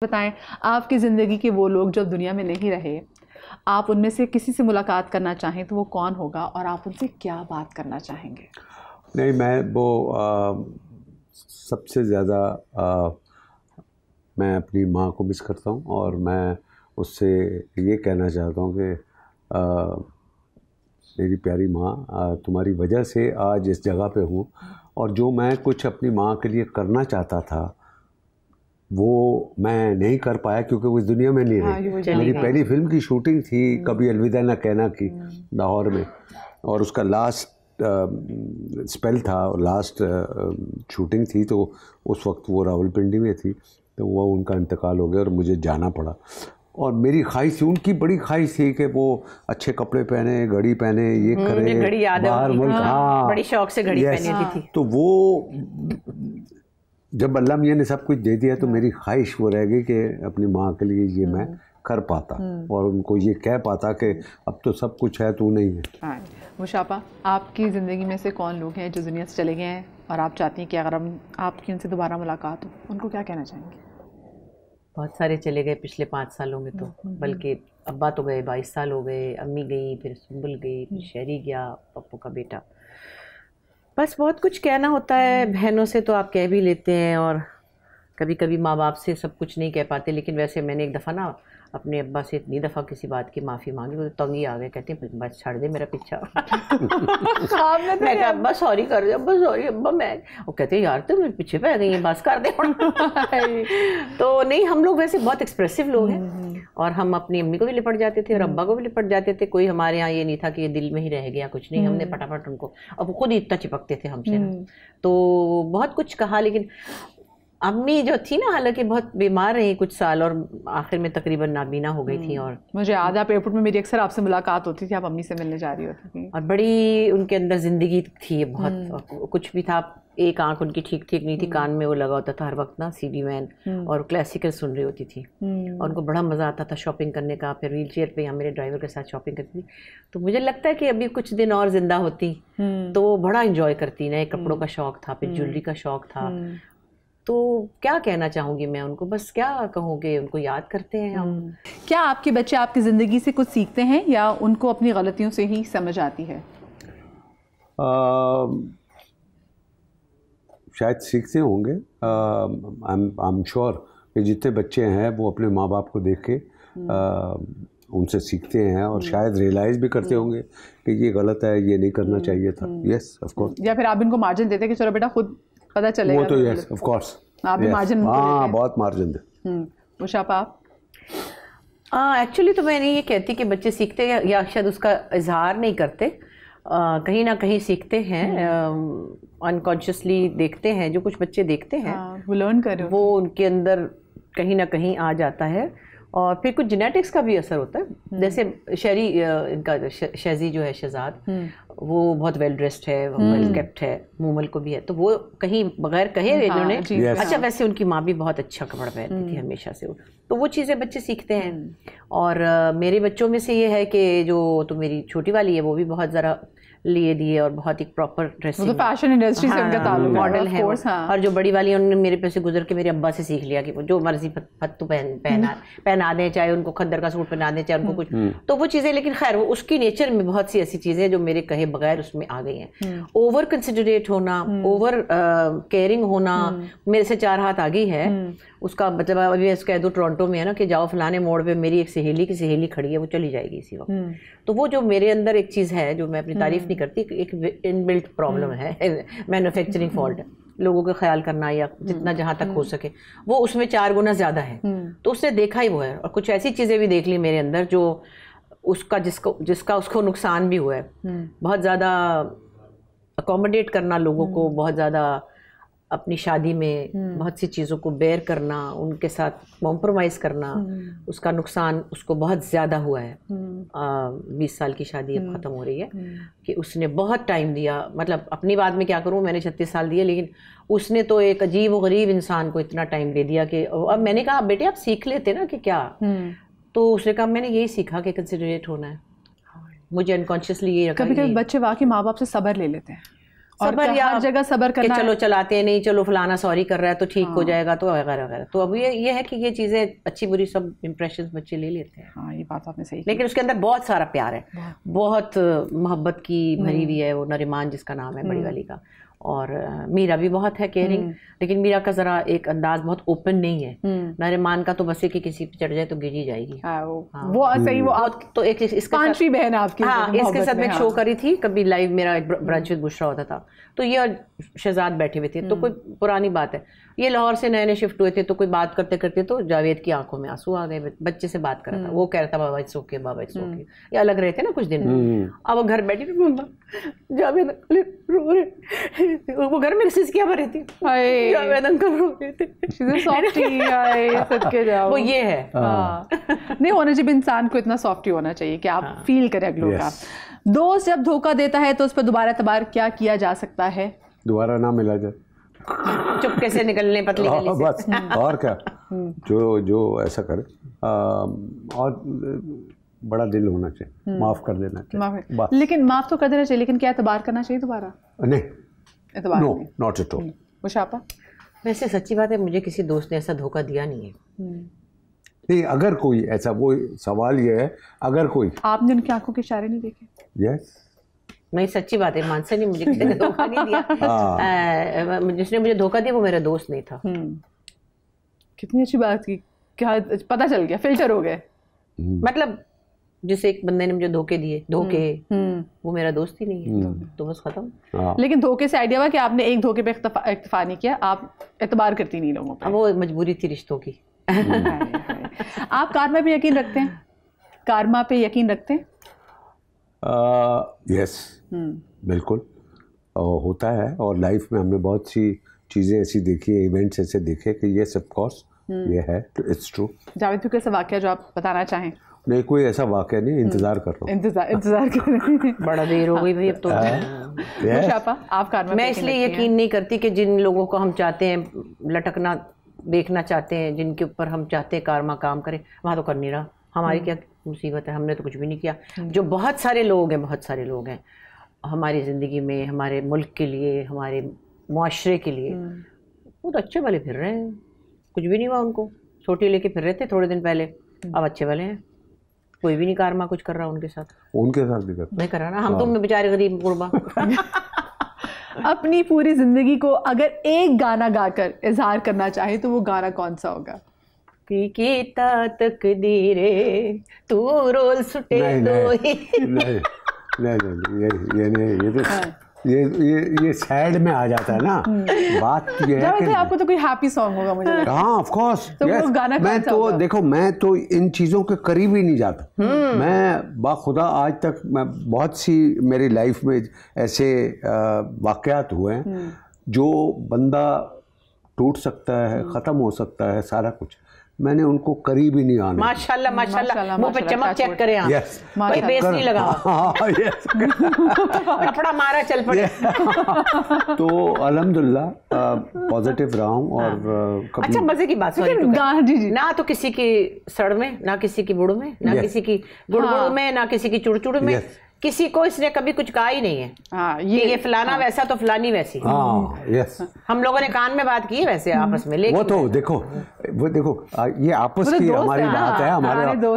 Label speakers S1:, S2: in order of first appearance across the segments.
S1: बताएं, आपकी ज़िंदगी के वो लोग जो दुनिया में नहीं रहे, आप उनमें से किसी से मुलाकात करना चाहें तो वो कौन होगा और आप उनसे क्या बात करना चाहेंगे?
S2: नहीं, मैं वो सबसे ज़्यादा मैं अपनी माँ को मिस करता हूँ और मैं उससे ये कहना चाहता हूँ कि मेरी प्यारी माँ, तुम्हारी वजह से आज इस जगह पे हूँ और जो मैं कुछ अपनी माँ के लिए करना चाहता था वो मैं नहीं कर पाया क्योंकि वो इस दुनिया में नहीं रही। मेरी पहली फिल्म की शूटिंग थी कभी अलविदा न कहना की लाहौर में, और उसका लास्ट स्पेल था और लास्ट शूटिंग थी, तो उस वक्त वो रावलपिंडी में थी, तो वो उनका इंतकाल हो गया और मुझे जाना पड़ा। और मेरी ख्वाहिश थी, उनकी बड़ी ख्वाहिश थी कि वो अच्छे कपड़े पहने, घड़ी पहने, ये करे,
S3: घड़ी याद है
S2: बाहर मुल्क, हाँ
S3: बड़ी शौक से घड़ी पहनी थी।
S2: तो वो जब अल्लाह मियाँ ने सब कुछ दे दिया तो मेरी ख्वाहिश वो रह गई कि अपनी माँ के लिए ये मैं कर पाता और उनको ये कह पाता कि अब तो सब कुछ है, तू नहीं है।
S1: मुशापा, आपकी ज़िंदगी में से कौन लोग हैं जो दुनिया से चले गए हैं और आप चाहती हैं कि अगर आपकी उनसे दोबारा मुलाकात हो, उनको क्या कहना चाहेंगे?
S3: बहुत सारे चले गए पिछले 5 सालों में, तो बल्कि अब्बा तो गए 22 साल हो गए, अम्मी गई, फिर सुंबुल गई, फिर शहरी गया, पप्पू का बेटा। बस बहुत कुछ कहना होता है, बहनों से तो आप कह भी लेते हैं और कभी कभी माँ बाप से सब कुछ नहीं कह पाते। लेकिन वैसे मैंने एक दफ़ा ना अपने अब्बा से इतनी दफ़ा किसी बात की माफ़ी मांगी, वो तो तंग ही आ गए, कहते हैं बस छोड़ दे मेरा पीछा। मैं कहा अब्बा सॉरी कर दे, अब्बा सॉरी अब्बा। मैं वो कहते हैं यार तुम मेरे पीछे पै गई है, बस कर दे। तो नहीं, हम लोग वैसे बहुत एक्सप्रेसिव लोग हैं और हम अपनी अम्मी को भी लिपट जाते थे और अब्बा को भी लिपट जाते थे। कोई हमारे यहाँ ये नहीं था कि ये दिल में ही रह गया, कुछ नहीं, हमने फटाफट उनको, अब खुद ही इतना चिपकते थे हमसे ना, तो बहुत कुछ कहा। लेकिन अम्मी जो थी ना, हालांकि बहुत बीमार रही कुछ साल और आखिर में तकरीबन नाबीना हो गई थी। और
S1: मुझे याद है आप एयरपोर्ट में मेरी अक्सर आपसे मुलाकात होती थी, आप अम्मी से मिलने जा रही होती थी
S3: और बड़ी उनके अंदर ज़िंदगी थी बहुत। कुछ भी था, एक आंख उनकी ठीक नहीं थी, कान में वो लगा होता था हर वक्त ना CD मैन, और क्लासिकल सुन रही होती थी और उनको बड़ा मज़ा आता था शॉपिंग करने का। फिर व्हील चेयर पर यहाँ मेरे ड्राइवर के साथ शॉपिंग करती थी। तो मुझे लगता है कि अभी कुछ दिन और ज़िंदा होती तो बड़ा इंजॉय करती। नए कपड़ों का शौक़ था, फिर ज्वेलरी का शौक़ था। तो क्या कहना चाहूँगी मैं उनको, बस क्या कहूँ कि उनको याद करते हैं हम।
S1: क्या आपके बच्चे आपकी ज़िंदगी से कुछ सीखते हैं या उनको अपनी गलतियों से ही समझ आती है?
S2: शायद सीखते होंगे। आई एम श्योर कि जितने बच्चे हैं वो अपने माँ बाप को देख के उनसे सीखते हैं और शायद रियलाइज़ भी करते होंगे कि ये गलत है, ये नहीं करना चाहिए था। Yes of course.
S1: या फिर आप इनको मार्जिन देते हैं कि चलो बेटा खुद पता चलेगा?
S2: वो तो यस ऑफ कोर्स,
S1: आप भी मार्जिन?
S2: हाँ, बहुत मार्जिन दे।
S1: मुशापा आप?
S3: एक्चुअली तो मैं नहीं ये कहती कि बच्चे सीखते हैं या शायद उसका इजहार नहीं करते, कहीं ना कहीं सीखते हैं, अनकॉन्शियसली देखते हैं। जो कुछ बच्चे देखते हैं
S1: वो लर्न कर रहे हो,
S3: वो उनके अंदर कहीं ना कहीं आ जाता है। और फिर कुछ जेनेटिक्स का भी असर होता है। जैसे शहरी इनका शहजी जो है शहजाद, वो बहुत वेल ड्रेस्ड है, वेल केप्ट है, मूमल को भी है, तो वो कहीं बगैर कहे इन्होंने अच्छा, वैसे उनकी माँ भी बहुत अच्छा कपड़ा पहनती थी हमेशा से, तो वो चीज़ें बच्चे सीखते हैं। और मेरे बच्चों में से ये है कि जो तो मेरी छोटी वाली है वो भी बहुत ज़रा लिए दिए और बहुत ही प्रॉपर ड्रेसिंग,
S1: तो फैशन इंडस्ट्री से उनका ताल्लुक,
S3: मॉडल है। और जो बड़ी वाली है उन्होंने मेरे पे से गुजर के मेरे अब्बा से सीख लिया कि जो मर्जी फत्तू पहना दें, चाहे उनको खद्दर का सूट पहना दें, चाहे उनको कुछ, तो वो चीज़ें। लेकिन खैर वो उसकी नेचर में बहुत सी ऐसी चीज़ें जो मेरे कहे बगैर उसमें आ गई हैं। ओवर कंसिडरेट होना, ओवर केयरिंग होना, मेरे से 4 हाथ आगे है उसका। मतलब अभी इसका कह दो टोरंटो में है ना कि जाओ फलाने मोड़ पे मेरी एक सहेली की सहेली खड़ी है, वो चली जाएगी इसी वक्त। तो वो जो मेरे अंदर एक चीज़ है जो मैं अपनी तारीफ नहीं करती, एक इनबिल्ट प्रॉब्लम है, मैन्युफैक्चरिंग फॉल्ट है। लोगों का ख्याल करना या जितना जहाँ तक हो सके वो उसमें 4 गुना ज़्यादा है। तो उसने देखा ही वो है। और कुछ ऐसी चीज़ें भी देख ली मेरे अंदर जो उसका जिसका उसको नुकसान भी हुआ है। बहुत ज़्यादा अकोमोडेट करना लोगों को, बहुत ज़्यादा अपनी शादी में बहुत सी चीज़ों को बेयर करना, उनके साथ कॉम्प्रोमाइज़ करना, उसका नुकसान उसको बहुत ज़्यादा हुआ है। 20 साल की शादी अब ख़त्म हो रही है कि उसने बहुत टाइम दिया। मतलब अपनी बात में क्या करूँ, मैंने 36 साल दिए, लेकिन उसने तो एक अजीब व गरीब इंसान को इतना टाइम दे दिया कि अब मैंने कहा बेटे आप सीख लेते ना कि क्या, तो उसने कहा मैंने यही सीखा कि कंसिडरेट होना है। मुझे अनकॉन्शियसली ये रखा।
S1: कभी कभी बच्चे वाकई माँ बाप से सब्र ले लेते हैं
S3: सबर या
S1: हर जगह सबर
S3: कि
S1: करना
S3: चलो चलाते हैं, नहीं चलो फलाना सॉरी कर रहा है तो ठीक हो जाएगा, तो वगैरह वगैरह। तो अब ये है कि ये चीज़ें अच्छी बुरी सब इंप्रेशंस बच्चे ले लेते हैं।
S1: हाँ, ये बात आपने सही
S3: लेकिन उसके अंदर बहुत सारा प्यार है, बहुत मोहब्बत की भरी हुई है। वो नरिमान जिसका नाम है बड़ी वाली का, और मीरा भी बहुत है केयरिंग, लेकिन मीरा का जरा एक अंदाज बहुत ओपन नहीं है। नरिमान का तो बस कि किसी पे चढ़ जाए तो गिर ही जाएगी।
S1: वो सही, वो आप
S3: तो एक इसके
S1: पांचवी बहन है आपकी।
S3: हाँ, इसके साथ मैं एक शो करी थी कभी लाइव, मेरा एक ब्रंच विद बुशरा होता था, तो ये शहजाद बैठे हुए थे, तो कोई पुरानी बात है, ये लाहौर से नए नए शिफ्ट हुए थे, तो कोई बात करते करते तो जावेद की आंखों में आंसू आ गए, बच्चे से बात कर रहा था, वो कह रहा था बाबा इट्स ओके, बाबा इट्स ओके, ये अलग रहे थे ना कुछ दिन। अब वो घर बैठी जावेद रो रहे, वो घर में सिसकियां भरी थी, जावेद अंकल रो रहे थे। वो ये है।
S1: नहीं होना चाहिए इंसान को, इतना सॉफ्ट होना चाहिए कि आप फील करें अगलों का। दोस्त जब धोखा देता है तो उस पर दोबारा तबार क्या किया जा सकता है?
S2: दोबारा ना मिला जाए,
S3: चुपके से निकलने पतली गली से।
S2: बस, और क्या। जो ऐसा करे, और बड़ा दिल होना चाहिए, माफ कर देना चाहिए।
S1: लेकिन माफ तो कर देना चाहिए, लेकिन क्या एतबार करना चाहिए दोबारा?
S2: नहीं,
S1: एतबार
S2: नो, नॉट एट ऑल।
S1: मुशाफा,
S3: वैसे सच्ची बात है, मुझे किसी दोस्त ने ऐसा धोखा दिया नहीं है।
S2: नहीं, अगर कोई ऐसा, वो सवाल ये है, अगर कोई,
S1: आपने उनकी आंखों के इशारे नहीं देखे?
S2: यस,
S3: नहीं सच्ची बात है, मानसा नहीं, मुझे किसी ने धोखा नहीं दिया। जिसने मुझे धोखा दिया वो मेरा दोस्त नहीं था।
S1: कितनी अच्छी बात की, क्या पता चल गया, फिल्टर हो गए।
S3: मतलब जिसे एक बंदे ने मुझे धोखे दिए, वो मेरा दोस्त ही नहीं है, तो बस खत्म।
S1: लेकिन धोखे से आइडिया हुआ कि आपने एक धोखे पे इक्तफा नहीं किया, आप एतबार करती नहीं लोगों पे।
S3: वो मजबूरी थी रिश्तों की।
S1: आप कारमा पे यकीन रखते हैं? कारमा पे यकीन रखते हैं?
S2: यस, बिल्कुल होता है, और लाइफ में हमने बहुत सी चीज़ें ऐसी देखी है, इवेंट्स ऐसे देखे कि ये ऑफ कोर्स ये है, इट्स ट्रू।
S1: जावेद भाई, कैसा वाकया जो आप बताना चाहें?
S2: नहीं, कोई ऐसा वाकया नहीं, इंतजार कर रहा हूँ।
S1: इंतजार कर रहे हैं।
S3: बड़ा देर हो गई भाई अब तो।
S1: मुशाफा, आप कारमा पे
S3: मैं इसलिए यकीन नहीं करती कि जिन लोगों को हम चाहते हैं लटकना देखना चाहते हैं, जिनके ऊपर हम चाहते हैं कारमा काम करे, वहाँ तो कर नहीं रहा। हमारी क्या मुसीबत है, हमने तो कुछ भी नहीं किया। जो बहुत सारे लोग हैं हमारी ज़िंदगी में, हमारे मुल्क के लिए, हमारे मुआशरे के लिए, वो तो अच्छे वाले फिर रहे हैं, कुछ भी नहीं हुआ उनको। छोटी लेके फिर रहे थे थोड़े दिन पहले, अब अच्छे वाले हैं, कोई भी नहीं कारमा कुछ कर रहा उनके साथ।
S2: उनके साथ भी
S3: नहीं कर रहा ना, हम तुम बेचारे गरीब गुरबा।
S1: अपनी पूरी जिंदगी को अगर एक गाना गाकर इजहार करना चाहे तो वो गाना कौन सा होगा?
S3: की तकदीरे तू रोल सुटे दो ही।
S2: नहीं, ये तो ये सैड में आ जाता है ना। बात ये है कि
S1: आपको तो कोई हैप्पी सॉन्ग होगा मुझे।
S2: हाँ, ऑफ कोर्स।
S1: तो वो गाना
S2: मैं तो देखो, मैं तो इन चीज़ों के करीब ही नहीं जाता। मैं बाखुदा आज तक, मैं बहुत सी मेरी लाइफ में ऐसे वाक़यात हुए हैं जो बंदा टूट सकता है, ख़त्म हो सकता है, सारा कुछ, मैंने उनको करीब ही नहीं आने।
S3: माशाल्लाह माशाल्लाह, मुंह पे चमक चेक करें आप।
S2: यस,
S3: कोई बेस नहीं लगा। कपड़ा मारा चल पड़े।
S2: तो अल्हम्दुलिल्लाह पॉजिटिव रहा हूँ। और
S3: अच्छा, मजे की बात, सॉरी, ना तो किसी की सड़ में, ना किसी की बुड़ में, ना किसी की गुड़गुड़ में, ना किसी की चुड़चुड़ में, किसी को इसने कभी कुछ कहा ही नहीं है। हाँ, ये फलाना वैसा तो फलानी वैसी।
S2: हाँ, यस।
S3: हम लोगों ने कान में बात की है वैसे आपस में, लेकिन
S2: वो देखो ये आपस की हमारी बात है,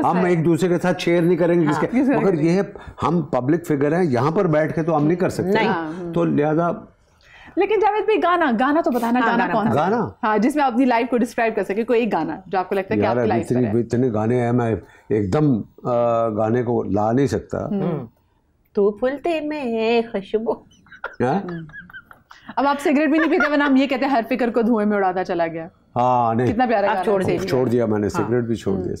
S2: हम एक दूसरे के साथ शेयर नहीं करेंगे किसके, मगर ये हम पब्लिक फिगर हैं, यहाँ पर बैठ के तो हम नहीं कर सकते, तो लिहाजा।
S1: लेकिन जावेद भाई, गाना तो बताना, गाना कौन सा? गाना, हाँ, जिसमें आप अपनी लाइफ को डिस्क्राइब कर सके, कोई एक गाना जो आपको लगता है कि आपकी लाइफ में है।
S2: इतने गाने हैं, मैं एकदम गाने को ला नहीं सकता।
S3: तू फुलते में खुशबू।
S1: अब आप सिगरेट भी नहीं पीते, वरना हम ये कहते हैं हर फिक्र को धुएं में उड़ाता चला गया।
S2: हाँ, नहीं,
S1: कितना प्यारा गाना।
S2: छोड़ दिया मैंने, सिगरेट भी छोड़ दिया,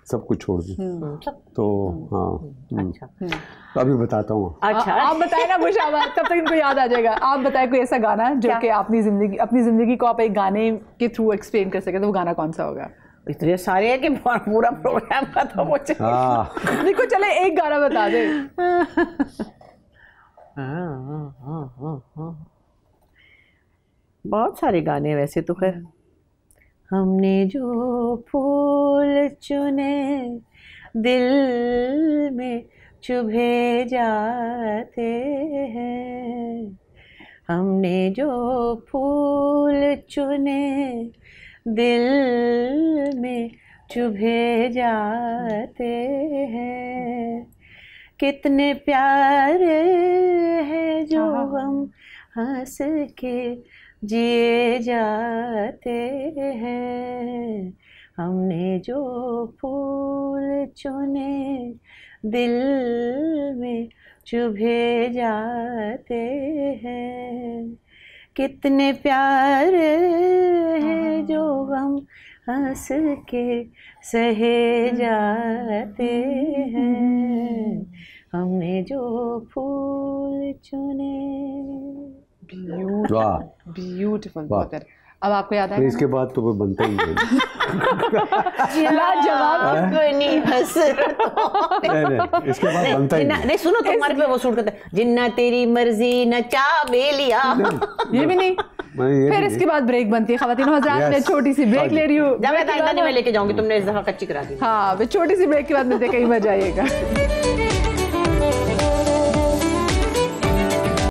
S2: सब कुछ छोड़ दिया। तो हाँ, तो अभी बताता हूँ।
S3: अच्छा,
S1: आप बताए ना मुशाबा, तब तक इनको याद आ जाएगा। आप बताए कोई ऐसा गाना जो कि अपनी जिंदगी को आप एक गाने के थ्रू एक्सप्लेन कर सके, तो वो गाना कौन सा होगा?
S3: इतने सारे हैं कि पूरा प्रोग्राम खत्म हो जाए।
S1: देखो, चले एक गाना बता दे।
S3: बहुत सारे गाने वैसे तो खैर। हमने जो फूल चुने दिल में चुभे जाते हैं, हमने जो फूल चुने दिल में चुभे जाते हैं, कितने प्यारे हैं जो हम हंस के जिए जाते हैं, हमने जो फूल चुने दिल में चुभे जाते हैं, कितने प्यारे हैं जो हम हंस के सहे जाते हैं, हमने जो फूल चुने।
S1: ब्यूटीफुल बहुत है। अब आपको याद है
S2: इसके बाद तो कोई बनता ही नहीं।
S1: लाजवाब।
S3: नहीं,
S2: इसके बाद बनता ही
S3: नहीं। सुनो, तुम्हारे पे वो सूट करता है, जिन्ना तेरी मर्जी न चाहे लिया,
S1: ये भी नहीं। फिर इसके बाद ब्रेक बनती है। ख़वातीन हज़रात, मैं छोटी सी ब्रेक ले रही हूँ।
S3: मैं लेके जाऊंगी, तुमने इस दफा कच्ची करा दी।
S1: हाँ, मैं छोटी सी ब्रेक के बाद मिलते, कहीं मजा आएगा।